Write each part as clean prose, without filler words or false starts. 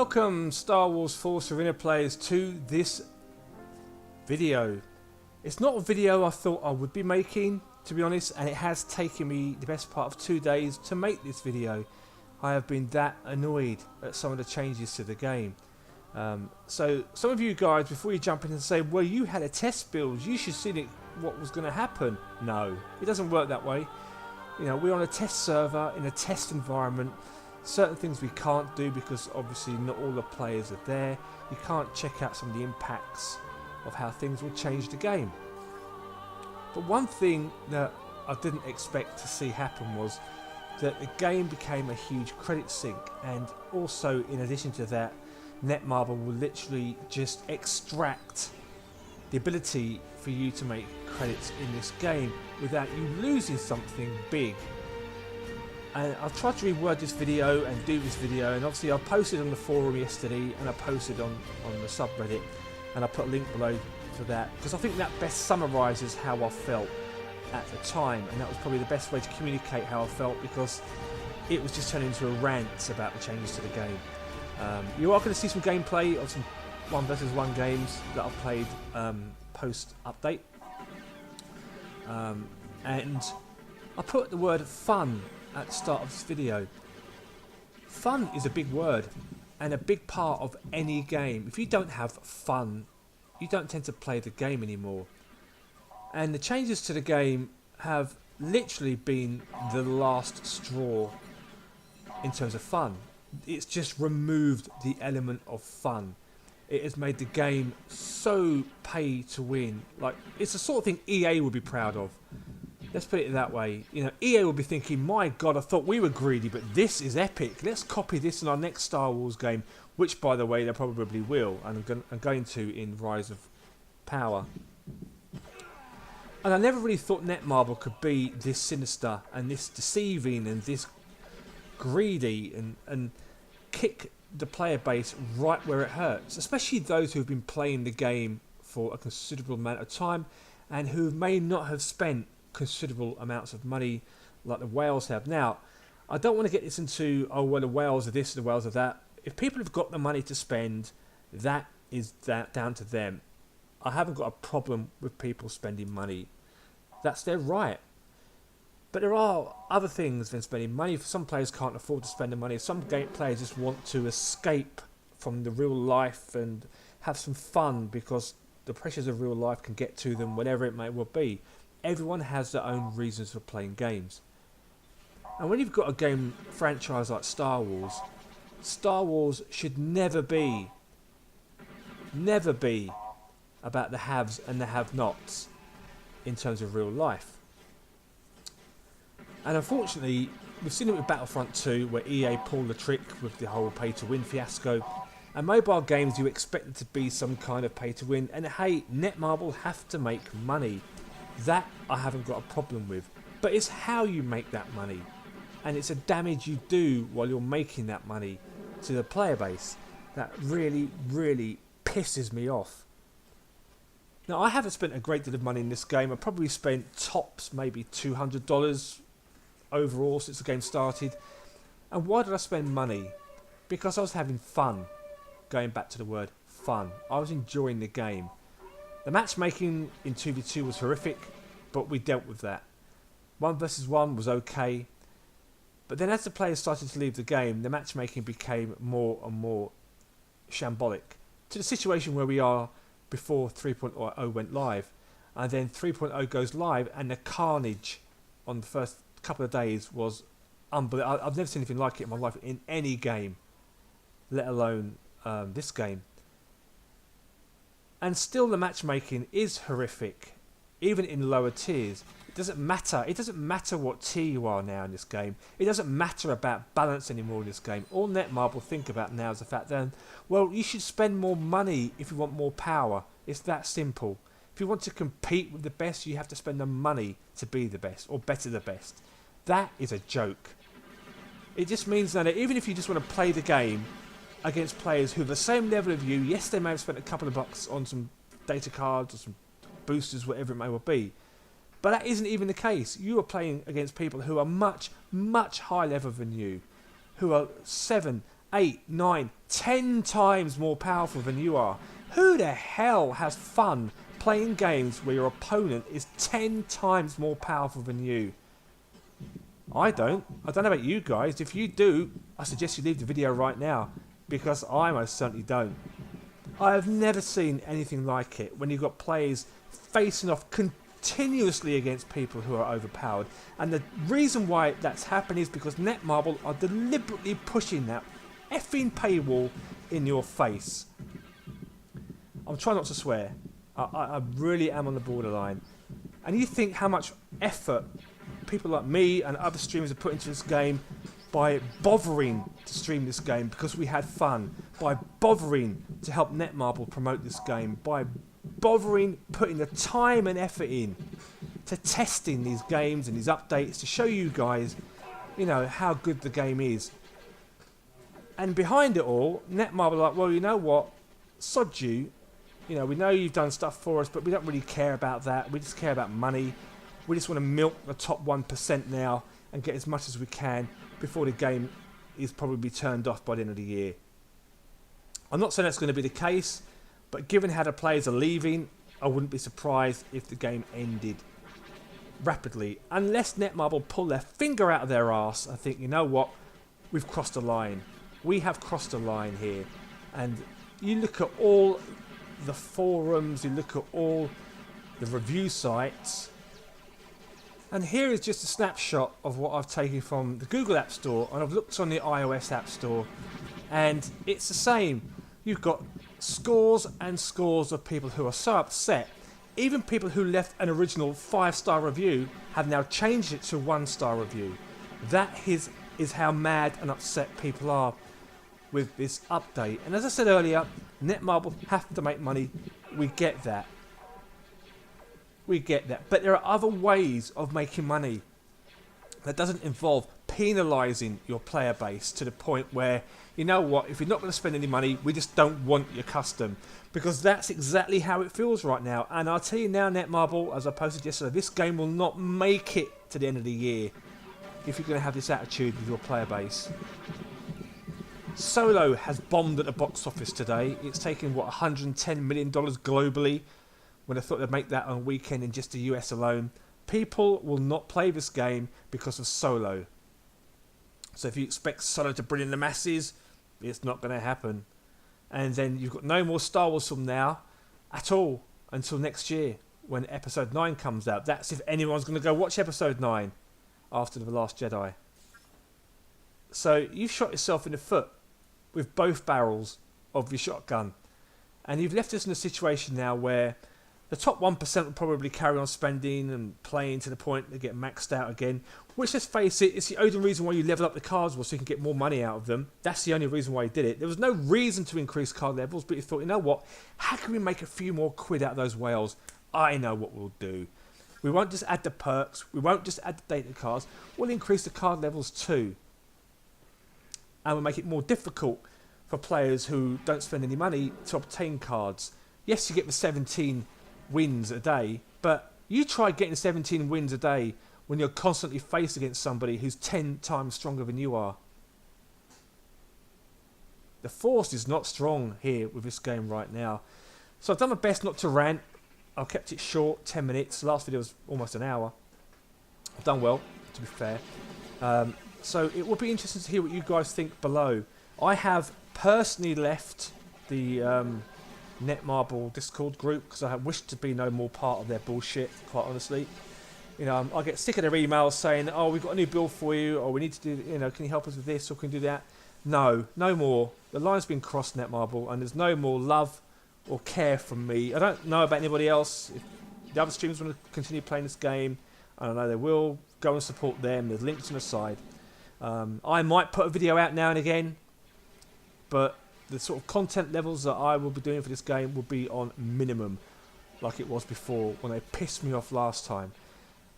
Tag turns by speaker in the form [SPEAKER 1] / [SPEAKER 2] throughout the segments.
[SPEAKER 1] Welcome, Star Wars Force Arena players, to this video. It's not a video I thought I would be making, to be honest, and it has taken me the best part of 2 days to make this video. I have been that annoyed at some of the changes to the game. So some of you guys, before you jump in and say, well, you had a test build, you should see what was going to happen. No, it doesn't work that way. You know, we're on a test server in a test environment. Certain things we can't do because obviously not all the players are there. You can't check out some of the impacts of how things will change the game. But one thing that I didn't expect to see happen was that the game became a huge credit sink, and also in addition to that, Netmarble will literally just extract the ability for you to make credits in this game without you losing something big. And I've tried to reword this video and do this video, and obviously I posted on the forum yesterday and I posted on the subreddit, and I put a link below for that because I think that best summarises how I felt at the time, and that was probably the best way to communicate how I felt, because it was just turning into a rant about the changes to the game. You are going to see some gameplay of some 1 vs 1 games that I've played post update, and I put the word fun at the start of this video. Fun is a big word and a big part of any game. If you don't have fun, you don't tend to play the game anymore. And the changes to the game have literally been the last straw in terms of fun. It's just removed the element of fun. It has made the game so pay to win. Like, it's the sort of thing EA would be proud of. Let's put it that way. You know, EA will be thinking, my God, I thought we were greedy, but this is epic. Let's copy this in our next Star Wars game, which, by the way, they probably will, and I'm going to in Rise of Power. And I never really thought Netmarble could be this sinister and this deceiving and this greedy and kick the player base right where it hurts, especially those who have been playing the game for a considerable amount of time and who may not have spent considerable amounts of money like the whales have. Now, I don't want to get this into, oh well, the whales are this, the whales are that. If people have got the money to spend, that is down to them. I haven't got a problem with people spending money. That's their right. But there are other things than spending money. Some players can't afford to spend the money. Some game players just want to escape from the real life and have some fun because the pressures of real life can get to them, whatever it may well be. Everyone has their own reasons for playing games. And when you've got a game franchise like Star Wars should never be about the haves and the have-nots in terms of real life. And unfortunately, we've seen it with Battlefront 2, where EA pulled the trick with the whole pay-to-win fiasco. And mobile games, you expect it to be some kind of pay-to-win. And hey, Netmarble have to make money. That I haven't got a problem with. But it's how you make that money. And it's a damage you do while you're making that money to the player base that really, really pisses me off. Now, I haven't spent a great deal of money in this game. I probably spent tops maybe $200 overall since the game started. And why did I spend money? Because I was having fun. Going back to the word fun. I was enjoying the game. The matchmaking in 2v2 was horrific, but we dealt with that. 1 vs 1 was okay. But then as the players started to leave the game, the matchmaking became more and more shambolic. To the situation where we are before 3.0 went live. And then 3.0 goes live, and the carnage on the first couple of days was unbelievable. I've never seen anything like it in my life in any game, let alone this game. And still the matchmaking is horrific, even in lower tiers. It doesn't matter. It doesn't matter what tier you are now in this game. It doesn't matter about balance anymore in this game. All Netmarble think about now is the fact that, well, you should spend more money if you want more power. It's that simple. If you want to compete with the best, you have to spend the money to be the best or better the best. That is a joke. It just means that even if you just want to play the game against players who are the same level of you, yes, they may have spent a couple of bucks on some data cards or some boosters, whatever it may well be, but that isn't even the case. You are playing against people who are much, much higher level than you, who are 7, 8, 9, 10 times more powerful than you are. Who the hell has fun playing games where your opponent is 10 times more powerful than you? I don't. I don't know about you guys. If you do, I suggest you leave the video right now, because I most certainly don't. I have never seen anything like it when you've got players facing off continuously against people who are overpowered. And the reason why that's happened is because Netmarble are deliberately pushing that effing paywall in your face. I'm trying not to swear. I really am on the borderline. And you think how much effort people like me and other streamers have put into this game by bothering to stream this game because we had fun, by bothering to help Netmarble promote this game, by bothering putting the time and effort in to testing these games and these updates to show you guys, you know, how good the game is. And behind it all, Netmarble are like, well, you know what, sod you. You know, we know you've done stuff for us, but we don't really care about that. We just care about money. We just want to milk the top 1% now and get as much as we can before the game is probably turned off by the end of the year. I'm not saying that's going to be the case, but given how the players are leaving, I wouldn't be surprised if the game ended rapidly. Unless Netmarble pull their finger out of their arse and think, you know what, we've crossed a line. We have crossed a line here. And you look at all the forums, you look at all the review sites, and here is just a snapshot of what I've taken from the Google App Store, and I've looked on the iOS App Store, and it's the same. You've got scores and scores of people who are so upset. Even people who left an original 5-star review have now changed it to 1-star review. That is how mad and upset people are with this update. And as I said earlier, Netmarble have to make money. We get that. We get that. But there are other ways of making money that doesn't involve penalising your player base to the point where, you know what, if you're not going to spend any money, we just don't want your custom. Because that's exactly how it feels right now. And I'll tell you now, Netmarble, as I posted yesterday, this game will not make it to the end of the year if you're going to have this attitude with your player base. Solo has bombed at the box office today. It's taken, what, $110 million globally, when I thought they'd make that on a weekend in just the US alone. People will not play this game because of Solo. So if you expect Solo to bring in the masses, it's not going to happen. And then you've got no more Star Wars from now at all until next year when Episode 9 comes out. That's if anyone's going to go watch Episode 9 after The Last Jedi. So you've shot yourself in the foot with both barrels of your shotgun. And you've left us in a situation now where the top 1% will probably carry on spending and playing to the point they get maxed out again. Which, let's face it, it's the only reason why you level up the cards was so you can get more money out of them. That's the only reason why you did it. There was no reason to increase card levels, but you thought, you know what? How can we make a few more quid out of those whales? I know what we'll do. We won't just add the perks. We won't just add the data cards. We'll increase the card levels too. And we'll make it more difficult for players who don't spend any money to obtain cards. Yes, you get the 17 wins a day, but you try getting 17 wins a day when you're constantly faced against somebody who's 10 times stronger than you are. The force is not strong here with this game right now. So I've done my best not to rant. I've kept it short, 10 minutes. The last video was almost an hour. I've done well, to be fair. So it would be interesting to hear what you guys think below. I have personally left the Netmarble Discord group because I wish to be no more part of their bullshit, quite honestly. You know, I get sick of their emails saying, oh, we've got a new build for you, or we need to do, you know, can you help us with this, or can you do that? No, no more. The line's been crossed, Netmarble, and there's no more love or care from me. I don't know about anybody else. If the other streamers want to continue playing this game, I don't know, they will. Go and support them. There's links on the side. I might put a video out now and again, but the sort of content levels that I will be doing for this game will be on minimum, like it was before when they pissed me off last time.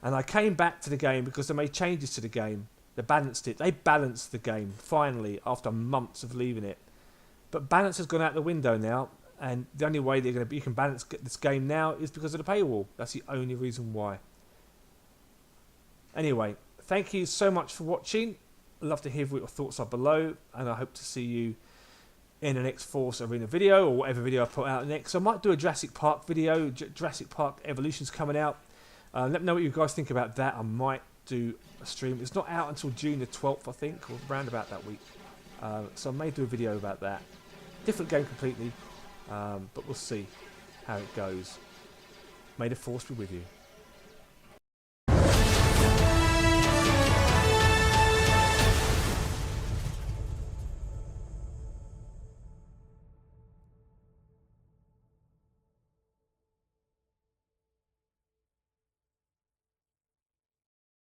[SPEAKER 1] And I came back to the game because they made changes to the game. They balanced it. They balanced the game, finally, after months of leaving it. But balance has gone out the window now, and the only way you can balance this game now is because of the paywall. That's the only reason why. Anyway, thank you so much for watching. I'd love to hear what your thoughts are below, and I hope to see you in the next Force Arena video, or whatever video I put out next. I might do a Jurassic Park video. Jurassic Park Evolution's coming out. Let me know what you guys think about that. I might do a stream. It's not out until June the 12th, I think, or around about that week. So I may do a video about that. Different game completely, but we'll see how it goes. May the Force be with you.